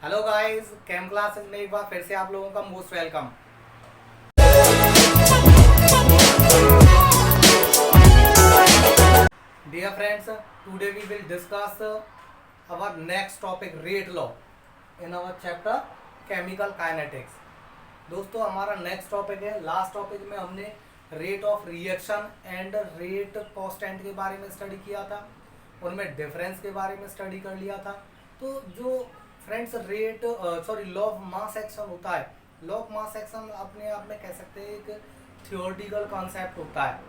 Hello guys, केम classes में एक बार फिर से आप लोगों का most welcome. Dear friends, today we will discuss our next topic rate law in our chapter chemical kinetics। दोस्तों, हमारा नेक्स्ट टॉपिक है। लास्ट टॉपिक में हमने rate of reaction and rate constant के बारे में स्टडी किया था, उनमें डिफरेंस के बारे में स्टडी कर लिया था। तो जो friends law of mass action होता है, लॉ ऑफ मास एक्शन अपने आप में कह सकते हैं एक थियोरेटिकल कॉन्सेप्ट होता है।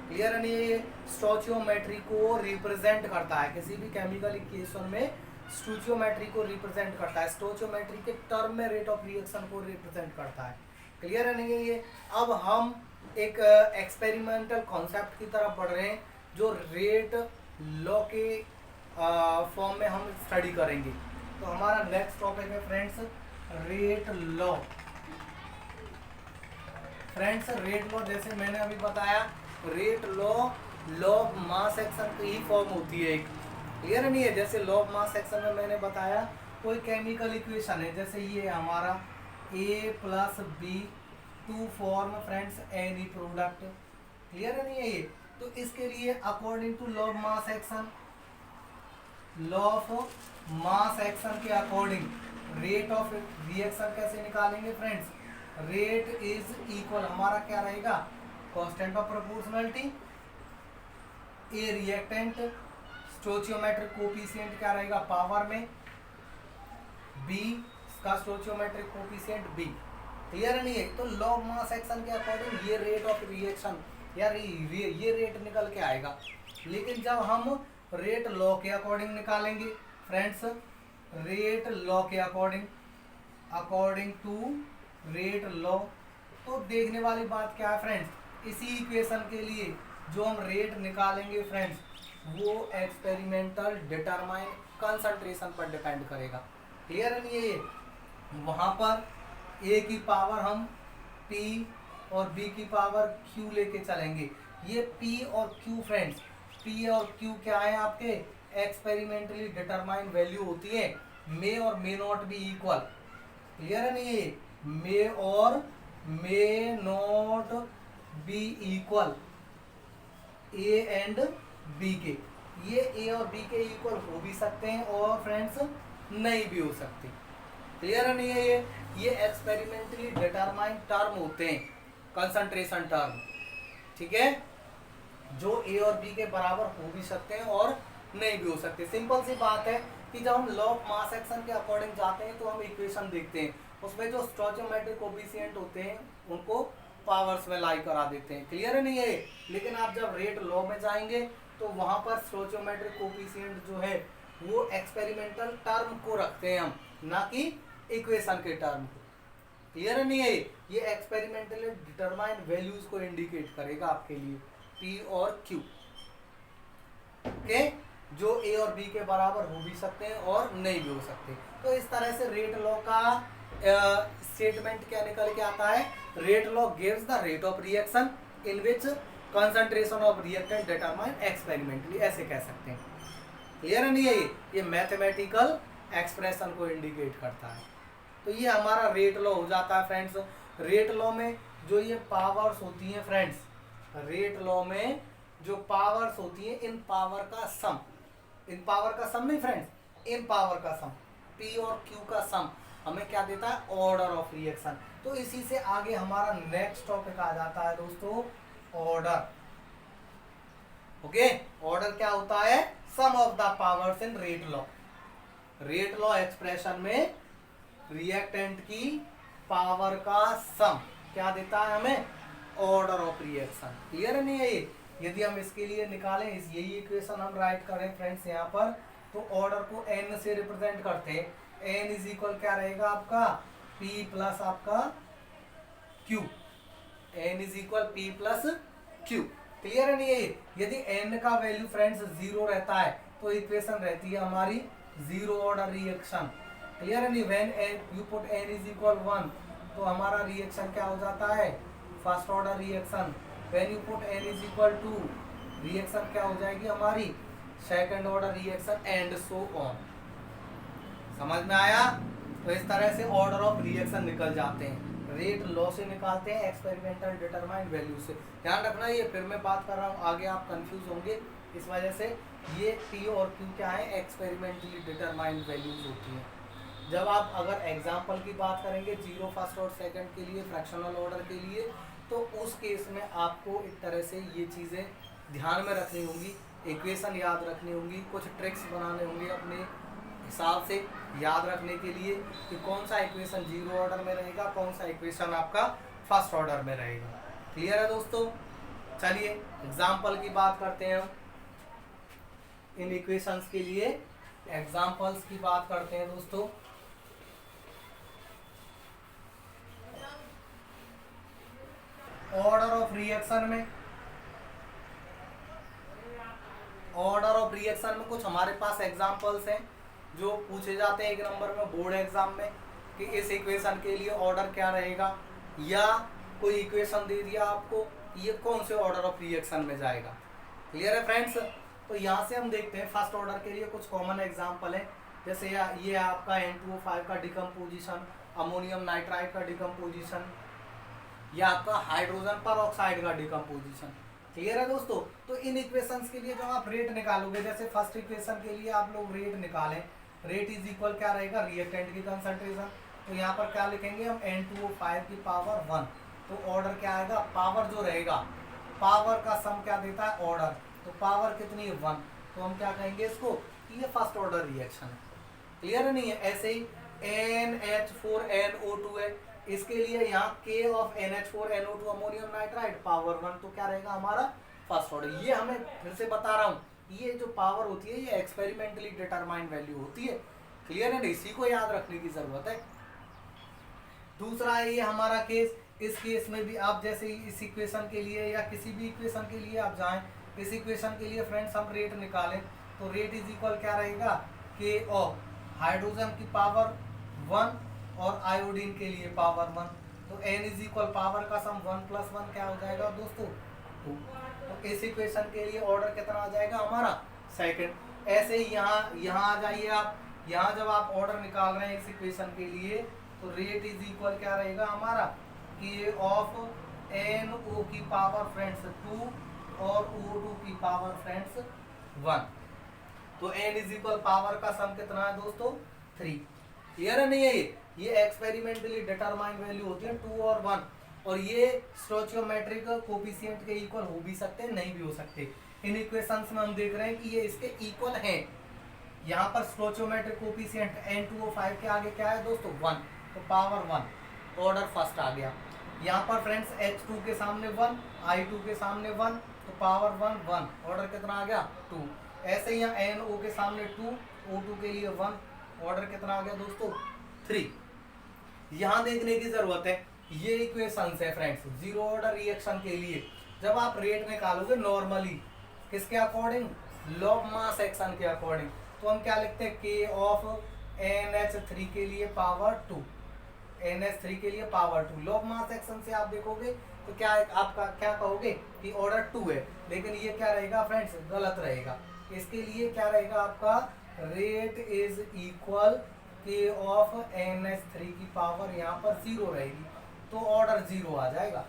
क्लियर है? नहीं, ये स्टोचियोमेट्री को रिप्रेजेंट करता है। किसी भी केमिकल इक्वेशन में स्टोचियोमेट्री को रिप्रेजेंट करता है, स्टोचियोमेट्री के टर्म में रेट ऑफ रिएक्शन को रिप्रेजेंट करता है। क्लियर है? नहीं ये अब हम एक एक्सपेरिमेंटल कॉन्सेप्ट की तरफ बढ़ रहे हैं जो रेट लॉ के फॉर्म में हम स्टडी करेंगे। तो हमारा नेक्स्ट टॉपिक है friends rate law. Friends, rate law जैसे मैंने अभी बताया, rate law of mass action की ही फॉर्म होती है एक। क्लियर नहीं है? जैसे लॉ ऑफ मास एक्शन में मैंने बताया कोई केमिकल इक्वेशन है, जैसे ये हमारा A plus B to form friends any product. Clear है नहीं है ये? तो इसके लिए according to law of mass action, law of mass action के अकॉर्डिंग रेट ऑफ रिएक्शन कैसे निकालेंगे फ्रेंड्स? रेट इज इक्वल, हमारा क्या रहेगा? Constant of proportionality, A reactant, stoichiometric coefficient क्या रहेगा पावर में, बी का स्टोचियोमेट्रिक कोफिशिएंट बी। क्लियर नहीं है? तो लॉ ऑफ मास एक्शन के अकॉर्डिंग ये रेट ऑफ रिएक्शन यार ये रेट निकल के आएगा। लेकिन जब हम रेट लॉ के अकॉर्डिंग निकालेंगे फ्रेंड्स, रेट लॉ के अकॉर्डिंग टू रेट लॉ, तो देखने वाली बात क्या है फ्रेंड्स, इसी इक्वेशन के लिए जो हम रेट निकालेंगे फ्रेंड्स वो एक्सपेरिमेंटल डिटरमाइन कंसंट्रेशन पर डिपेंड करेगा। क्लियर नहीं है? ये वहाँ पर ए की पावर हम पी और बी की पावर क्यू लेके चलेंगे। ये पी और क्यू फ्रेंड्स, पी और क्यू क्या है आपके? एक्सपेरिमेंटली डिटरमाइन वैल्यू होती है, मे और may not be equal. Clear नहीं है? मे और may not be equal A and B के। ये ए और बी के इक्वल हो भी सकते हैं और फ्रेंड्स नहीं भी हो सकते। क्लियर नहीं है? ये एक्सपेरिमेंटली डिटरमाइन टर्म होते हैं, कंसंट्रेशन टर्म। ठीक है, जो ए और बी के बराबर हो भी सकते हैं और नहीं भी हो सकते। सिंपल सी बात है कि जब हम लॉ ऑफ मास एक्शन के अकॉर्डिंग जाते हैं तो हम इक्वेशन देखते हैं, उसमें जो स्टोचियोमेट्रिक कोफिशिएंट होते हैं उनको पावर्स में लाई करा देते हैं। क्लियर नहीं है? लेकिन आप जब रेट लॉ में जाएंगे तो वहां पर स्टोचियोमेट्रिक कोफिशिएंट जो है वो एक्सपेरिमेंटल टर्म को रखते हैं हम, ना कि इक्वेशन के टर्म को। क्लियर नहीं है? ये एक्सपेरिमेंटली डिटरमाइन वैल्यूज को इंडिकेट करेगा आपके लिए, पी और क्यू। ओके, जो ए और बी के बराबर हो भी सकते हैं और नहीं भी हो सकते। तो इस तरह से रेट लॉ का स्टेटमेंट क्या निकल के आता है? Rate law gives the rate of reaction in which concentration of reactant determine experimentally, ऐसे कह सकते हैं। क्लियर नहीं है? ये मैथमेटिकल एक्सप्रेशन को इंडिकेट करता है। तो ये हमारा रेट लॉ हो जाता है फ्रेंड्स। रेट लॉ में जो ये पावर्स होती हैं फ्रेंड्स, रेट लॉ में जो पावर्स होती हैं, इन पावर का सम, इन पावर का सम नहीं फ्रेंड्स, इन पावर का सम, पी और क्यू का सम हमें क्या देता है? Order of reaction. तो इसी से आगे हमारा नेक्स्ट टॉपिक आ जाता है दोस्तों, ऑर्डर। ओके, ऑर्डर क्या होता है? Sum of the powers in rate law. Rate law expression में रिएक्टेंट की पावर का सम क्या देता है हमें? Order of reaction. क्लियर नहीं है? ये यदि हम इसके लिए निकालें, यही इक्वेशन हम राइट करें फ्रेंड्स यहाँ पर, तो ऑर्डर को n से रिप्रेजेंट करते हैं। n इज इक्वल क्या रहेगा आपका? p प्लस आपका q। n is equal p plus q। Clear नहीं है? यदि n का वैल्यू फ्रेंड्स 0 रहता है तो इक्वेशन रहती है हमारी जीरो ऑर्डर रिएक्शन। क्लियर नहीं? When you put n is equal 1 तो हमारा रिएक्शन क्या हो जाता है? First order reaction. When you put n is equal 2 reaction क्या हो जाएगी हमारी? Second order reaction and so on. समझ में आया? तो इस तरह से ऑर्डर ऑफ रिएक्शन निकल जाते हैं, रेट लॉ से निकालते हैं, एक्सपेरिमेंटल डिटरमाइंड वैल्यू से। ध्यान रखना, ये फिर मैं बात कर रहा हूँ, आगे आप कंफ्यूज होंगे इस वजह से। ये P और Q क्या है, एक्सपेरिमेंटली डिटरमाइंड वैल्यूज होती हैं। जब आप अगर एग्जाम्पल की बात करेंगे जीरो फर्स्ट और सेकंड के लिए, फ्रैक्शनल ऑर्डर के लिए, तो उस केस में आपको एक तरह से ये चीज़ें ध्यान में रखनी होंगी, इक्वेशन याद रखनी होंगी, कुछ ट्रिक्स बनाने होंगे अपने हिसाब से याद रखने के लिए कि कौन सा इक्वेशन जीरो ऑर्डर में रहेगा, कौन सा इक्वेशन आपका फर्स्ट ऑर्डर में रहेगा। क्लियर है दोस्तों? चलिए एग्जाम्पल की बात करते हैं हम। इन इक्वेशंस के लिए एग्जाम्पल्स की बात करते हैं दोस्तों। ऑर्डर ऑफ रिएक्शन में, ऑर्डर ऑफ रिएक्शन में कुछ हमारे पास एग्जाम्पल्स हैं जो पूछे जाते हैं एक नंबर में बोर्ड एग्जाम में कि इस इक्वेशन के लिए ऑर्डर क्या रहेगा, या कोई इक्वेशन दे दिया आपको, ये कौन से ऑर्डर ऑफ रिएक्शन में जाएगा। क्लियर है फ्रेंड्स? तो यहाँ से हम देखते हैं फर्स्ट ऑर्डर के लिए कुछ कॉमन एग्जाम्पल है। जैसे ये आपका N2O5 का डिकम्पोजिशन, अमोनियम नाइट्राइड का डिकम्पोजिशन, या आपका हाइड्रोजन पर ऑक्साइड का डिकम्पोजिशन। क्लियर है दोस्तों? तो इन इक्वेशंस के लिए जब आप रेट निकालोगे, जैसे फर्स्ट इक्वेशन के लिए आप लोग रेट निकालें, रेट इज इक्वल क्या रहेगा, रिएक्टेंट की कंसंट्रेशन। तो यहाँ पर क्या लिखेंगे हम, N2O5 की पावर 1। तो ऑर्डर क्या आएगा, पावर जो रहेगा, पावर का सम क्या देता है, ऑर्डर। तो पावर कितनी है, 1। तो हम क्या कहेंगे इसको, ये फर्स्ट ऑर्डर रिएक्शन है। क्लियर नहीं है? ऐसे ही NH4NO2 है, इसके लिए यहाँ K of NH4NO2 ammonium nitride power 1, तो क्या रहेगा हमारा फर्स्ट ऑर्डर। ये हमें फिर से बता रहा हूँ, ये जो पावर होती है ये एक्सपेरिमेंटली डिटरमाइंड वैल्यू होती है। क्लियर है नहीं? इसी को याद रखने की जरूरत है। दूसरा है ये हमारा केस। इस केस में भी आप जैसे इस इक्वेशन के लिए या किसी भी इक्वेशन के लिए आप जाएं, इस इक्वेशन के लिए फ्रेंड्स हम रेट निकालें, तो रेट इज इक्वल क्या रहेगा, K ऑफ हाइड्रोजन की पावर 1 और आयोडीन के लिए पावर 1। तो N इज इक्वल पावर का सम 1 + 1 क्या हो जाएगा दोस्तों, 2। तो इस इक्वेशन के लिए ऑर्डर कितना आ जाएगा हमारा, सेकंड। ऐसे ही यहाँ आ जाइए आप, यहाँ जब आप ऑर्डर निकाल रहे हैं इस इक्वेशन के लिए, तो रेट इज इक्वल क्या रहेगा हमारा, K ऑफ NO की पावर फ्रेंड्स 2 और O2 की पावर फ्रेंड्स 1। तो N इज इक्वल पावर का सम कितना है दोस्तों, 3। क्लियर है नहीं है? ये एक्सपेरिमेंटली डिटरमाइंड वैल्यू होती है 2 और 1, और ये स्टोइचियोमेट्रिक कोफिशिएंट के इक्वल हो भी सकते हैं, नहीं भी हो सकते। इन इक्वेशंस में हम देख रहे हैं कि ये इसके इक्वल हैं। यहाँ पर स्टोइचियोमेट्रिक कोफिशिएंट N2O5 के आगे क्या है दोस्तों, 1, तो पावर 1, ऑर्डर फर्स्ट आ गया। यहाँ पर फ्रेंड्स H2 के सामने 1, I2 के सामने 1, तो पावर 1 1, ऑर्डर कितना आ गया, 2। ऐसे ही यहाँ NO के सामने 2, O2 के लिए 1, ऑर्डर कितना आ गया दोस्तों, 3। यहाँ देखने की जरूरत है, ये इक्वेशंस है फ्रेंड्स जीरो ऑर्डर रिएक्शन के लिए। जब आप रेट निकालोगे नॉर्मली किसके अकॉर्डिंग, लॉग मास एक्शन के अकॉर्डिंग, तो हम क्या लिखते हैं, K ऑफ NH3 के लिए पावर 2, NH3 के लिए पावर 2। लॉग मास एक्शन से आप देखोगे तो क्या आपका क्या कहोगे कि ऑर्डर 2 है, लेकिन ये क्या रहेगा फ्रेंड्स, गलत रहेगा। इसके लिए क्या रहेगा आपका, rate is equal K of NH3 की पावर यहाँ पर 0 रहेगी, तो ऑर्डर 0 आ जाएगा।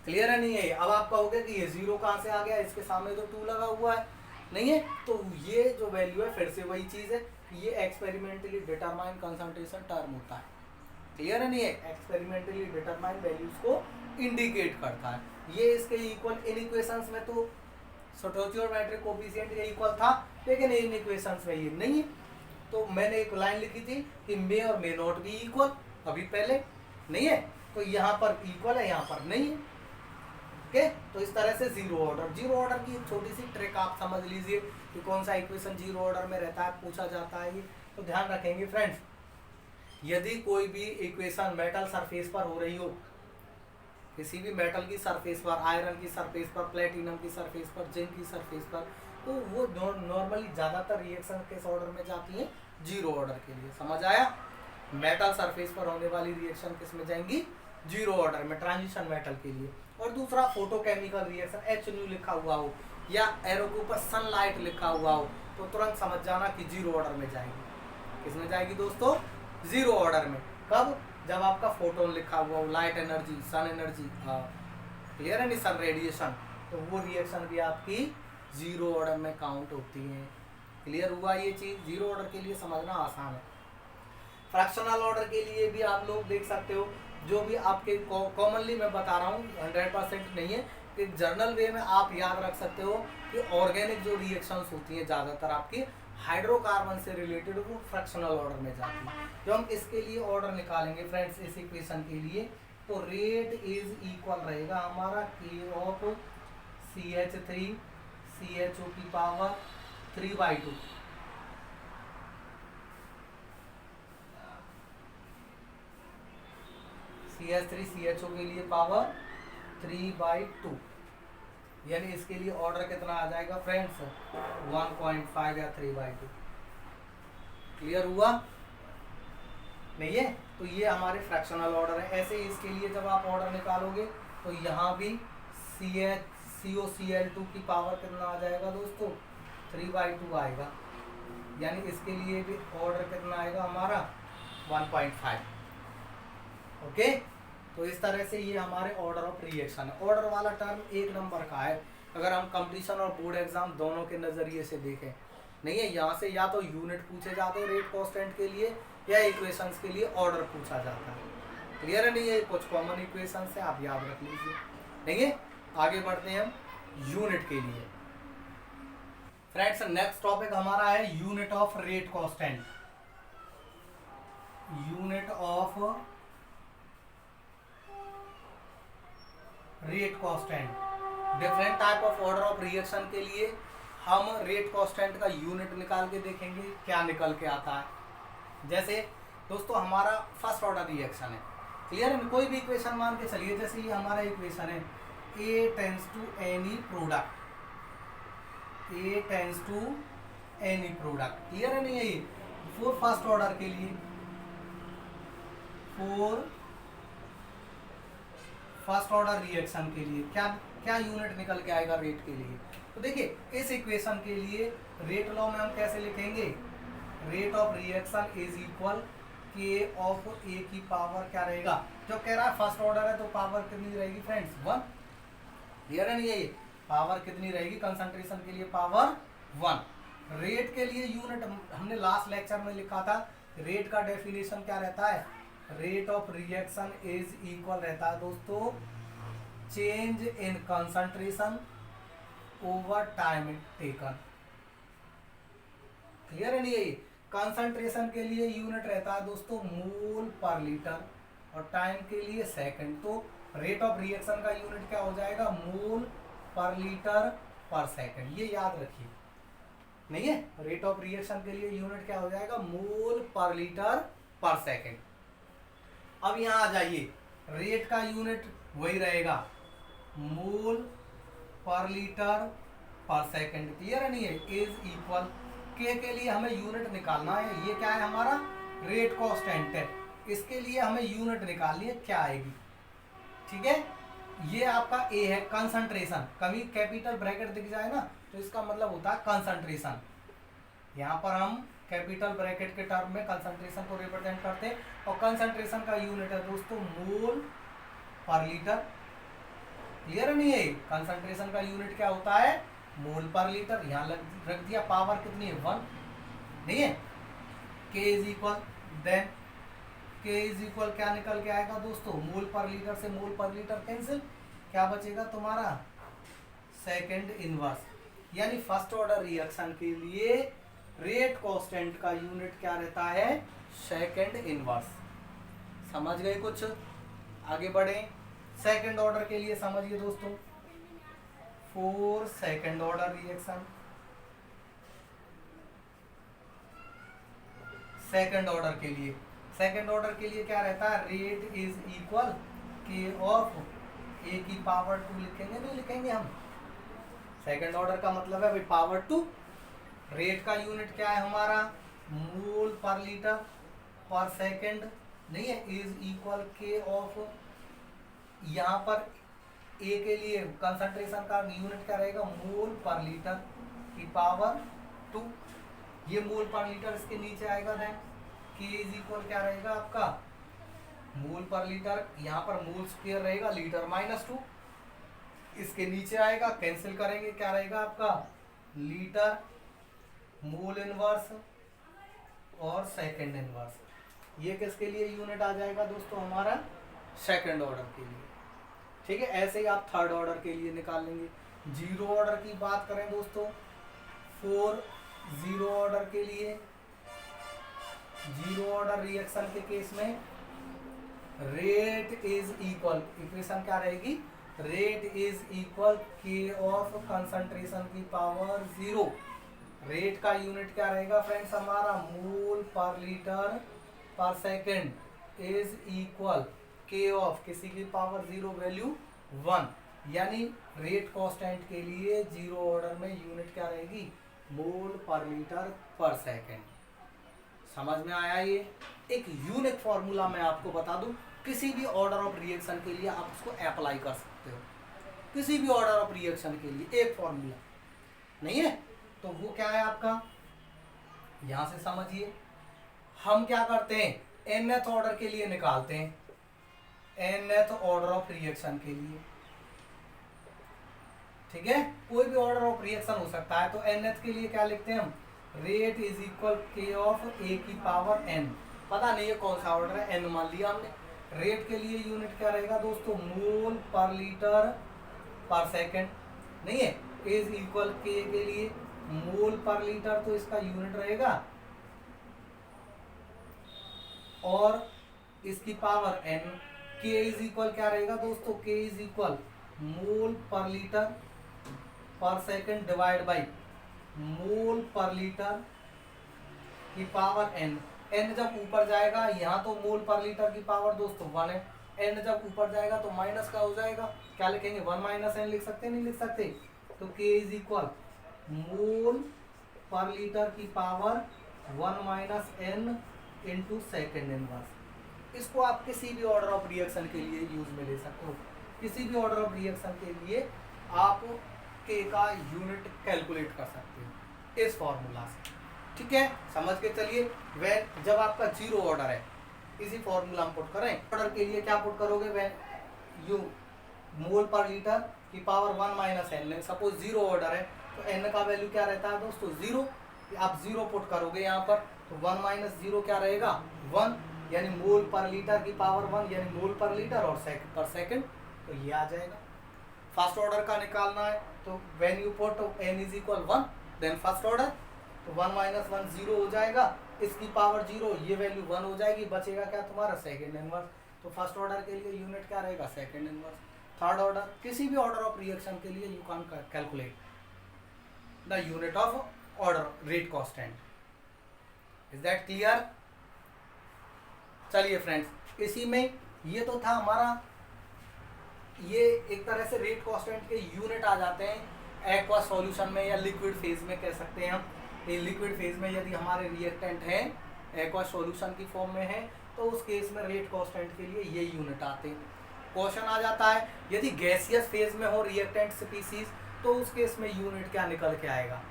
क्लियर है नहीं है? अब आप कहोगे कि ये 0 कहाँ से आ गया, इसके सामने तो 2 लगा हुआ है, नहीं है? तो ये जो वैल्यू है फिर से वही चीज़ है, ये एक्सपेरिमेंटली डिटरमाइंड कंसंट्रेशन टर्म होता है। क्लियर है नहीं है? एक्सपेरिमेंटली डिटरमाइंड वैल्यूज को इंडिकेट करता है। ये इसके इक्वल इन इक्वेशंस में तो स्टोइचियोमेट्रिक कोफिशिएंट के इक्वल था, लेकिन इन इक्वेशंस में ये नहीं है। तो मैंने एक लाइन लिखी थी कि मे और मे नॉट बी इक्वल, अभी पहले नहीं है, तो यहाँ पर इक्वल है, यहाँ पर नहीं है। ओके, तो इस तरह से जीरो ऑर्डर की छोटी सी ट्रिक आप समझ लीजिए कि कौन सा इक्वेशन जीरो ऑर्डर में रहता है, पूछा जाता है ये, तो ध्यान रखेंगे फ्रेंड्स। यदि कोई भी इक्वेशन मेटल सरफेस पर हो रही हो, किसी भी मेटल की सरफेस पर, आयरन की सरफेस पर, प्लेटिनम की सरफेस पर, जिंक की सरफेस पर, तो वो नॉर्मली ज़्यादातर रिएक्शन किस ऑर्डर में जाती है, जीरो ऑर्डर के लिए। समझ आया? मेटल सरफेस पर होने वाली रिएक्शन किस में जाएंगी, जीरो ऑर्डर में, ट्रांजिशन मेटल के लिए। और दूसरा फोटोकेमिकल रिएक्शन, HNU लिखा हुआ हो या एरो के ऊपर सनलाइट लिखा हुआ हो, तो तुरंत समझ जाना कि जीरो ऑर्डर में जाएगी। किस में जाएगी दोस्तों, जीरो ऑर्डर में। कब? जब आपका फोटोन लिखा हुआ हो, light energy, sun energy, clear है नहीं, सन रेडिएशन, तो वो रिएक्शन भी आपकी जीरो ऑर्डर में काउंट होती है। क्लियर हुआ ये चीज? जीरो ऑर्डर के लिए समझना आसान है। फ्रैक्शनल ऑर्डर के लिए भी आप लोग देख सकते हो, जो भी आपके कॉमनली मैं बता रहा हूँ, 100% नहीं है, कि जर्नल वे में आप याद रख सकते हो कि ऑर्गेनिक जो रिएक्शंस होती हैं ज़्यादातर आपकी हाइड्रोकार्बन से रिलेटेड, वो फ्रैक्शनल ऑर्डर में जाती है। जो हम इसके लिए ऑर्डर निकालेंगे फ्रेंड्स इस इक्वेशन के लिए, तो रेट इज इक्वल रहेगा हमारा के ऑफ CH3 CHO की पावर 3/2, CH3 CHO के लिए पावर 3/2, यानी इसके लिए ऑर्डर कितना आ जाएगा फ्रेंड्स? 1.5 या 3/2। क्लियर हुआ नहीं है? तो ये हमारे फ्रैक्शनल ऑर्डर है। ऐसे ही इसके लिए जब आप ऑर्डर निकालोगे तो यहाँ भी COCl2 की पावर कितना आ जाएगा दोस्तों? 3/2 आएगा, यानी इसके लिए भी ऑर्डर कितना आएगा हमारा? 1.5। ओके, तो इस तरह से ये हमारे ऑर्डर ऑफ रिएक्शन है। ऑर्डर वाला टर्म 1 नंबर का है अगर हम कंपटीशन और बोर्ड एग्जाम दोनों के नज़रिए से देखें। नहीं है, यहाँ से या तो यूनिट पूछे जाते हैं रेट कांस्टेंट के लिए, या इक्वेशंस के लिए ऑर्डर पूछा जाता है। क्लियर है नहीं? है कुछ कॉमन इक्वेशंस है, आप याद रख लीजिए। नहीं है, आगे बढ़ते हैं हम यूनिट के लिए। फ्रेंड्स नेक्स्ट टॉपिक हमारा है unit of rate constant. Unit of rate constant, different type of order of reaction के लिए हम रेट कांस्टेंट का यूनिट निकाल के देखेंगे क्या निकल के आता है। जैसे दोस्तों हमारा फर्स्ट ऑर्डर रिएक्शन है, क्लियर है? कोई भी इक्वेशन मान के चलिए, जैसे ये हमारा इक्वेशन है A tends to any product, A tends to any product, clear है नहीं? ये फॉर फर्स्ट ऑर्डर के लिए, फॉर फर्स्ट ऑर्डर रिएक्शन के लिए क्या क्या यूनिट निकल के आएगा रेट के लिए? तो देखिए इस इक्वेशन के लिए रेट लॉ में हम कैसे लिखेंगे? Rate of reaction is equal के ऑफ ए की पावर क्या रहेगा? जो कह रहा है फर्स्ट ऑर्डर है तो पावर कितनी रहेगी फ्रेंड्स? 1। क्लियर है नहीं? ये पावर कितनी रहेगी कंसंट्रेशन के लिए? पावर 1। रेट के लिए यूनिट हमने लास्ट लेक्चर में लिखा था, रेट का डेफिनेशन क्या रहता है? Rate of reaction is equal रहता है दोस्तों change in concentration over time taken. Clear है नहीं? ये कंसंट्रेशन के लिए यूनिट रहता है दोस्तों मोल पर लीटर, और टाइम के लिए सेकंड। तो रेट ऑफ रिएक्शन का यूनिट क्या हो जाएगा? मोल पर लीटर पर सेकंड। ये याद रखिए, नहीं है? रेट ऑफ रिएक्शन के लिए यूनिट क्या हो जाएगा? मोल पर लीटर पर सेकंड। अब यहाँ आ जाइए, रेट का यूनिट वही रहेगा मोल पर लीटर पर सेकंड। क्लियर है नहीं? है इज इक्वल के लिए हमें यूनिट निकालना है। ये क्या है हमारा? रेट कांस्टेंट है। इसके लिए हमें यूनिट निकालनी है, क्या आएगी? ठीक है, ये आपका ए है कंसंट्रेशन। कभी कैपिटल ब्रैकेट दिख जाए ना तो इसका मतलब होता है कंसंट्रेशन। यहाँ पर हम कैपिटल ब्रैकेट के टर्म में कंसंट्रेशन को रिप्रेजेंट करते हैं, और कंसंट्रेशन का यूनिट है दोस्तों मोल पर लीटर। क्लियर नहीं है? कंसंट्रेशन का यूनिट क्या होता है? मोल पर लीटर। यहाँ रख दिया, पावर कितनी है? 1। नहीं है? के इज इक्वल, देन के इज इक्वल क्या निकल के आएगा दोस्तों? मोल पर लीटर से मोल पर लीटर कैंसिल, क्या बचेगा तुम्हारा? Second inverse. यानी फर्स्ट ऑर्डर रिएक्शन के लिए रेट कांस्टेंट का यूनिट क्या रहता है? Second inverse. समझ गए कुछ? आगे बढ़े। सेकंड ऑर्डर के लिए समझिए दोस्तों, for second order reaction, second order के लिए, सेकंड ऑर्डर के लिए क्या रहता है? रेट इज इक्वल के ऑफ ए की पावर 2। लिखेंगे नहीं लिखेंगे हम? सेकंड ऑर्डर का मतलब है भाई पावर 2। रेट का यूनिट क्या है हमारा? मोल पर लीटर पर सेकंड। नहीं है? इज इक्वल के ऑफ, यहाँ पर ए के लिए कंसंट्रेशन का यूनिट क्या रहेगा? मोल पर लीटर की पावर 2। ये मोल पर लीटर इसके नीचे आएगा, देन K इज इक्वल क्या रहेगा आपका मोल पर लीटर, यहाँ पर मोल स्क्वायर रहेगा लीटर -2, इसके नीचे आएगा कैंसिल करेंगे क्या रहेगा आपका लीटर मोल इनवर्स और सेकंड इनवर्स। ये किसके लिए यूनिट आ जाएगा दोस्तों हमारा सेकंड ऑर्डर के लिए। ठीक है, ऐसे ही आप थर्ड ऑर्डर के लिए निकाल लेंगे। जीरो ऑर्डर की बात करें दोस्तों, फोर जीरो ऑर्डर के लिए, जीरो ऑर्डर रिएक्शन के केस में रेट इज इक्वल, इक्वेशन क्या रहेगी रेट इज इक्वल के ऑफ कंसंट्रेशन की पावर 0। रेट का यूनिट क्या रहेगा फ्रेंड्स हमारा मोल पर लीटर पर सेकेंड इज इक्वल के ऑफ किसी की पावर 0 वैल्यू 1, यानी रेट कांस्टेंट के लिए जीरो ऑर्डर में यूनिट क्या रहेगी मोल पर लीटर पर सेकेंड। समझ में आया? ये एक यूनिक फॉर्मूला मैं आपको बता दूं, किसी भी ऑर्डर ऑफ रिएक्शन के लिए आप उसको अप्लाई कर सकते हो। किसी भी ऑर्डर ऑफ रिएक्शन के लिए एक फॉर्मूला नहीं है तो वो क्या है आपका, यहां से समझिए हम क्या करते हैं nth ऑर्डर के लिए निकालते हैं, nth ऑर्डर ऑफ रिएक्शन के लिए। ठीक है, कोई भी ऑर्डर ऑफ रिएक्शन हो सकता है, तो nth के लिए क्या लिखते हैं हम रेट इज इक्वल के ऑफ ए की पावर n। पता नहीं है कौन सा ऑर्डर है, n मान लिया हमने। रेट के लिए यूनिट क्या रहेगा दोस्तों मोल पर लीटर पर सेकेंड, नहीं है इज इक्वल के लिए मोल पर लीटर, तो इसका यूनिट रहेगा और इसकी पावर n। के इज इक्वल क्या रहेगा दोस्तों, के इज इक्वल मोल पर लीटर पर सेकेंड डिवाइड बाई मोल पर लीटर की पावर n। n जब ऊपर जाएगा, यहाँ तो मोल पर लीटर की पावर दोस्तों 1 है, n जब ऊपर जाएगा तो माइनस का हो जाएगा, क्या लिखेंगे 1 माइनस n लिख सकते नहीं लिख सकते, तो k इज इक्वल मोल पर लीटर की power 1 minus n into second inverse. इसको आप किसी भी ऑर्डर ऑफ रिएक्शन के लिए यूज में ले सकते हो। किसी भी ऑर्डर ऑफ रिएक्शन के लिए आप के का यूनिट कैलकुलेट कर सकते हो इस फॉर्मूला से। ठीक है, समझ के चलिए। वह जब आपका जीरो ऑर्डर है, इसी फॉर्मूला में पुट करें। ऑर्डर के लिए क्या पुट करोगे, वह यू मोल पर लीटर की power 1 minus n। Suppose zero order है तो n का वैल्यू क्या रहता है दोस्तों 0, आप 0 पुट करोगे यहाँ पर, तो 1 माइनस 0 क्या रहेगा 1, यानी मोल पर लीटर की पावर 1, यानी मोल पर लीटर और पर सेकेंड, तो ये आ जाएगा। फर्स्ट ऑर्डर का निकालना है तो when you put n is equal 1 then first order, तो 1 माइनस 1 0 हो जाएगा, इसकी पावर 0, ये वैल्यू 1 हो जाएगी, बचेगा क्या तुम्हारा सेकेंड इनवर्स। तो फर्स्ट ऑर्डर के लिए यूनिट क्या रहेगा सेकेंड इनवर्स। थर्ड ऑर्डर, किसी भी ऑर्डर ऑफ रिएक्शन के लिए you can calculate the unit of order rate constant. Is that clear? चलिए फ्रेंड्स, इसी में ये तो था हमारा, ये एक तरह से रेट कांस्टेंट के यूनिट आ जाते हैं एक्वा सॉल्यूशन में या लिक्विड फेज में कह सकते हैं हम। ये लिक्विड फेज में यदि हमारे रिएक्टेंट है एक्वा सॉल्यूशन की फॉर्म में है तो उस केस में रेट कांस्टेंट के लिए ये यूनिट आते हैं। क्वेश्चन आ जाता है यदि गैसियस फेज में हो रिएक्टेंट स्पीसीज तो उस केस में यूनिट क्या निकल के आएगा।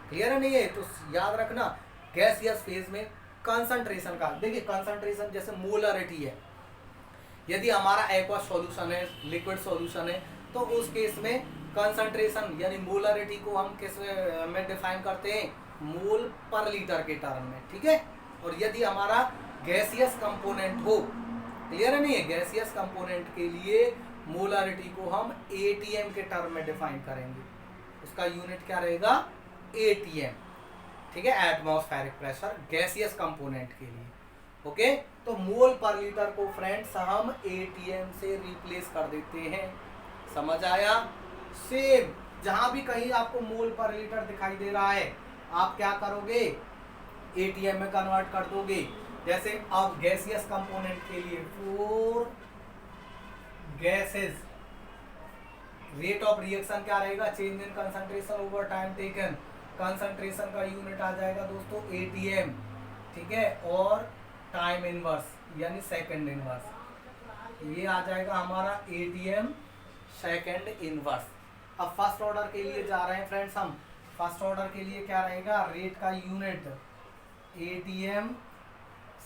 क्लियर है नहीं है? तो याद रखना गैसियस फेज में कंसंट्रेशन का, देखिए कंसंट्रेशन जैसे मोलरिटी है, यदि हमारा एक्वा सॉल्यूशन है लिक्विड सॉल्यूशन है तो उस केस में कंसंट्रेशन यानी मोलरिटी को हम किस में डिफाइन करते हैं मोल पर लीटर के टर्म में। ठीक है, और यदि हमारा गैसियस कंपोनेंट हो, क्लियर है नहीं है, गैसियस कंपोनेंट के लिए मोलरिटी को हम एटीएम के टर्म में डिफाइन करेंगे, उसका यूनिट क्या रहेगा एटीएम। ठीक है, एटमॉस्फेरिक प्रेशर गैसियस कंपोनेंट के लिए। ओके, तो मोल पर लीटर को फ्रेंड्स हम एटीएम से रिप्लेस कर देते हैं। समझ आया? सेम जहां भी कहीं आपको मोल पर लीटर दिखाई दे रहा है आप क्या करोगे एटीएम में कन्वर्ट कर दोगे। जैसे अब गैसियस कंपोनेंट के लिए for gases rate of reaction क्या रहेगा change in concentration over time taken. Concentration का यूनिट आ जाएगा दोस्तों एटीएम। ठीक है, और टाइम इनवर्स यानी सेकंड इनवर्स, ये आ जाएगा हमारा एटीएम सेकंड इनवर्स। अब फर्स्ट ऑर्डर के लिए जा रहे हैं फ्रेंड्स हम। फर्स्ट ऑर्डर के लिए क्या रहेगा रेट का यूनिट एटीएम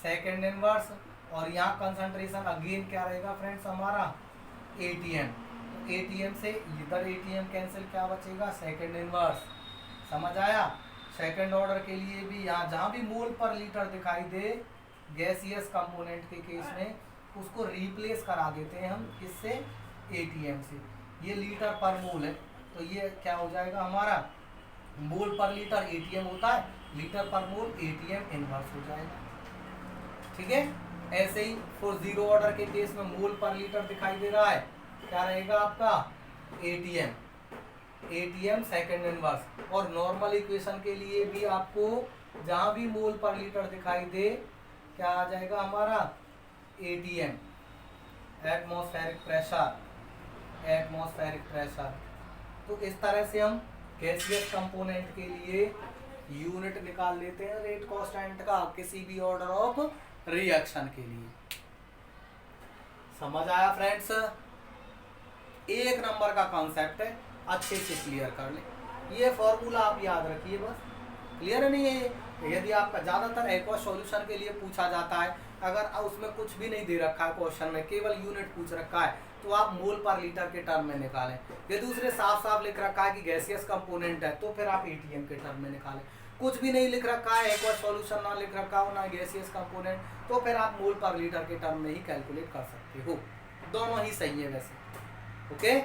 सेकेंड इनवर्स, और यहाँ कंसंट्रेशन अगेन क्या रहेगा फ्रेंड्स हमारा एटीएम। एटीएम से इधर एटीएम कैंसिल, क्या बचेगा सेकेंड इनवर्स। समझ आया। सेकेंड ऑर्डर के लिए भी यहाँ जहाँ भी मोल पर लीटर दिखाई दे गैसियस कंपोनेंट के केस में, उसको रिप्लेस करा देते हैं हम किससे, एटीएम से। ये लीटर पर मोल है, तो ये क्या हो जाएगा हमारा, मोल पर लीटर एटीएम होता है, लीटर पर मोल एटीएम इनवर्स हो जाएगा। ठीक है। ऐसे ही फॉर जीरो ऑर्डर के केस में मोल पर लीटर दिखाई दे रहा है, क्या रहेगा आपका एटीएम, एटीएम सेकेंड इनवर्स। और नॉर्मल इक्वेशन के लिए भी आपको जहां भी मोल पर लीटर दिखाई दे क्या आ जाएगा हमारा ATM, atmospheric pressure, atmospheric pressure. तो इस तरह से हम गैसियस कंपोनेंट के लिए यूनिट निकाल लेते हैं रेट कांस्टेंट का किसी भी ऑर्डर ऑफ रिएक्शन के लिए। समझ आया फ्रेंड्स। एक नंबर का कॉन्सेप्ट है, अच्छे से क्लियर कर ले। ये फॉर्मूला आप याद रखिए बस, क्लियर नहीं है। यदि आपका ज़्यादातर एक्वा सॉल्यूशन के लिए पूछा जाता है, अगर उसमें कुछ भी नहीं दे रखा है क्वेश्चन में, केवल यूनिट पूछ रखा है, तो आप मोल पर लीटर के टर्म में निकालें। यदि उसने साफ साफ लिख रखा है कि गैसियस कंपोनेंट है, तो फिर आप एटीएम के टर्म में निकालें। कुछ भी नहीं लिख रखा है, एक्वा सॉल्यूशन ना लिख रखा हो, ना गैसियस कंपोनेंट, तो फिर आप मोल पर लीटर के टर्म में ही कैलकुलेट कर सकते हो। दोनों ही सही है वैसे। ओके।